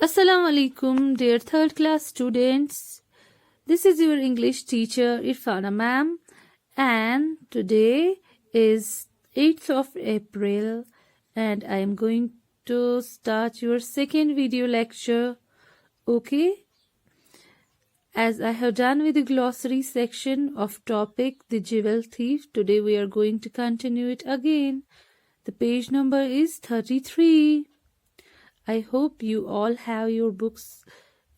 Assalamu alaikum, dear third class students. This is your English teacher Irfana ma'am, and today is 8th of April, and I am going to start your second video lecture. Okay? As I have done with the glossary section of topic The Jewel Thief, today we are going to continue it again. The page number is 33. I hope you all have your books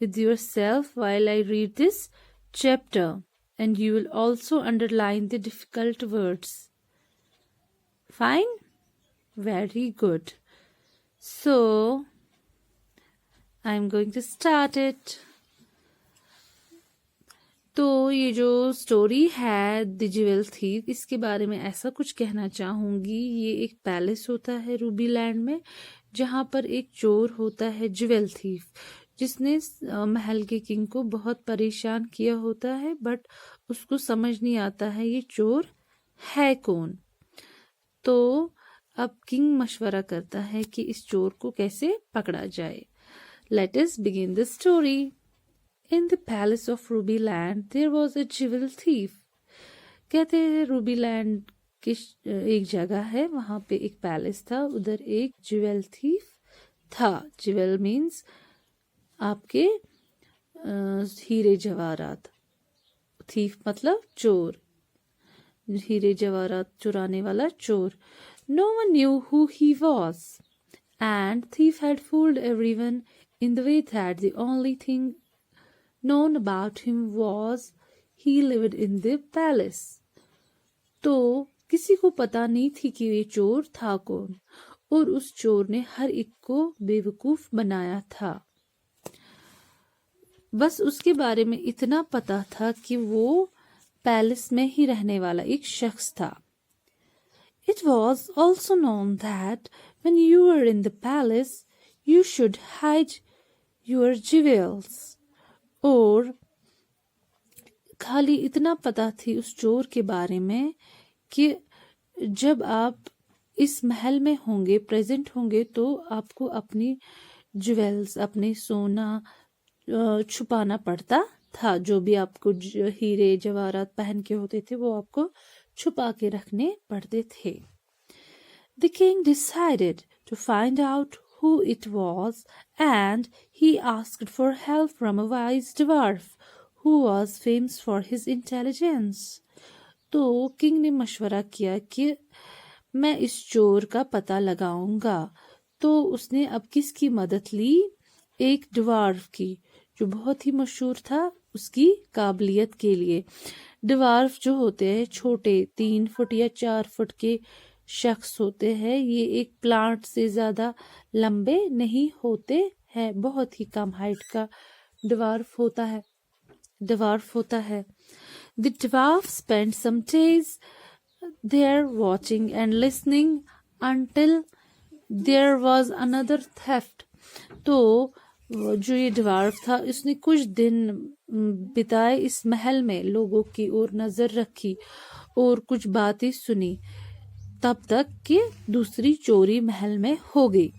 with yourself while I read this chapter, and you will also underline the difficult words. Fine? Very good. So, I'm going to start it. تو یہ جو story ہے دی jewel تھیف، اس کے بارے میں ایسا کچھ کہنا چاہوں گی. یہ ایک پیلس ہوتا ہے روبی لینڈ میں، جہاں پر ایک چور ہوتا ہے جیول تھیف، جس نے محل کے کنگ کو بہت پریشان کیا ہوتا ہے، بٹ اس کو سمجھ نہیں آتا ہے یہ چور ہے کون. تو اب کنگ مشورہ کرتا ہے کہ اس چور کو کیسے پکڑا جائے. Let us begin the story. In the palace of Ruby Land, there was a jewel thief. کہتے ہیں روبی لینڈ کی ایک جگہ ہے، وہاں پہ ایک پیلس تھا، ادھر ایک جیول تھیف تھا. جیول مینس آپ کے ہیرے جواہرات، تھیف مطلب چور، ہیرے جواہرات چرانے والا چور. No one knew who he was, and thief had fooled everyone in the way that the only thing known about him was he lived in the palace. تو کسی کو پتا نہیں تھی کہ یہ چور تھا کون، اور اس چور نے ہر ایک کو بے وقوف بنایا تھا. بس اس کے بارے میں اتنا پتا تھا کہ وہ پیلس میں ہی رہنے والا ایک شخص تھا. It was also known that when you were in the palace, you should hide your jewels. اور خالی اتنا پتا تھی اس چور کے بارے میں کہ جب آپ اس محل میں ہوں گے، پریزنٹ ہوں گے، تو آپ کو اپنی جویلز، اپنے سونا چھپانا پڑتا تھا. جو بھی آپ کو ہیرے جواہرات پہن کے ہوتے تھے وہ آپ کو چھپا کے رکھنے پڑتے تھے. The king decided to find out who it was, and he asked for help from a wise dwarf who was famous for his intelligence. تو کنگ نے مشورہ کیا کہ میں اس چور کا پتہ لگاؤں گا. تو اس نے اب کس کی مدد لی؟ ایک ڈوارف کی، جو بہت ہی مشہور تھا اس کی قابلیت کے لیے. ڈوارف جو ہوتے ہیں چھوٹے 3 فٹ یا 4 فٹ کے شخص ہوتے ہیں. یہ ایک پلانٹ سے زیادہ لمبے نہیں ہوتے ہیں، بہت ہی کم ہائٹ کا ڈوارف ہوتا ہے. The dwarf spent some days there watching and listening until there was another theft. تو جو یہ ڈوارف تھا اس نے کچھ دن بتائے اس محل میں، لوگوں کی اور نظر رکھی اور کچھ باتیں سنی، تب تک کہ دوسری چوری محل میں ہو گئی.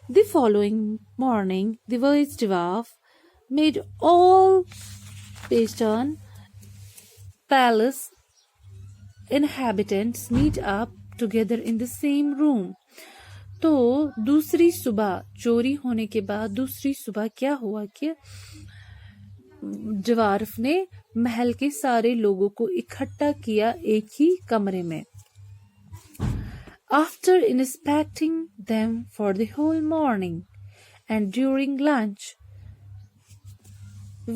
The following morning, the wise dwarf made all Payton Palace inhabitants meet up together in the same room. تو دوسری صبح، چوری ہونے کے بعد دوسری صبح کیا ہوا کہ ڈوارف نے محل کے سارے لوگوں کو اکٹھا کیا ایک ہی کمرے میں. After inspecting them for the whole morning and during lunch,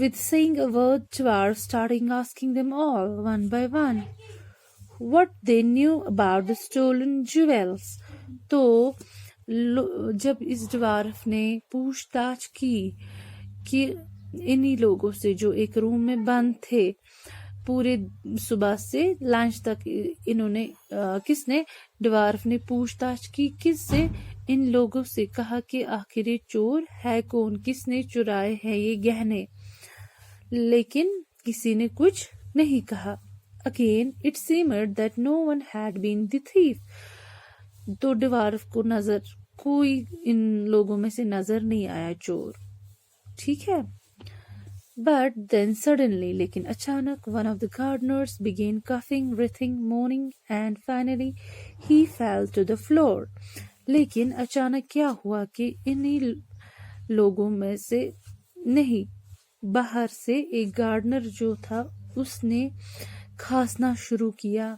with saying a word, dwarf starting asking them all one by one what they knew about the stolen jewels. تو جب اس ڈوارف نے پوچھ تاچھ کی کہ انہی لوگوں سے جو ایک روم میں بند تھے، پورے صبح سے لنچ تک انہوں نے کس نے، ڈوارف نے پوچھ تاچھ کی کس سے، ان لوگوں سے. کہا کہ آخر یہ چور ہے کون، کس نے چرائے ہیں یہ گہنے، لیکن کسی نے کچھ نہیں کہا. Again it seemed that no one had been the thief. تو ڈوارف کو کوئی ان لوگوں میں سے نظر نہیں آیا چور. ٹھیک ہے. But then suddenly, لیکن اچانک, one of the gardeners began coughing, breathing, moaning, and finally he fell to the floor. لیکن اچانک کیا ہوا کہ انہی لوگوں میں سے نہیں، باہر سے ایک گارڈنر جو تھا اس نے کھانسنا شروع کیا.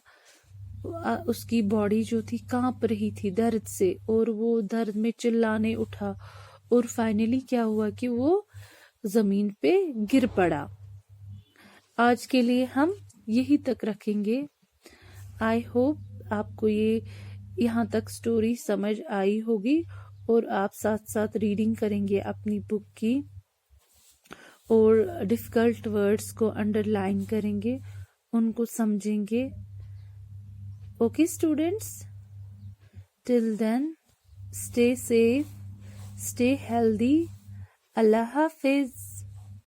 اس کی باڈی جو تھی کانپ رہی تھی درد سے، اور وہ درد میں چلانے اٹھا، اور فائنلی کیا ہوا کہ وہ زمین پہ گر پڑا. آج کے لیے ہم یہی تک رکھیں گے. آئی ہوپ آپ کو یہ یہاں تک سٹوری سمجھ آئی ہوگی، اور آپ ساتھ ساتھ ریڈنگ کریں گے اپنی بک کی، اور ڈیفیکلٹ ورڈز کو انڈر لائن کریں گے، ان کو سمجھیں گے. اوکے اسٹوڈینٹس، ٹل دین اسٹے سیف، اسٹے ہیلدی. اللہ حافظ.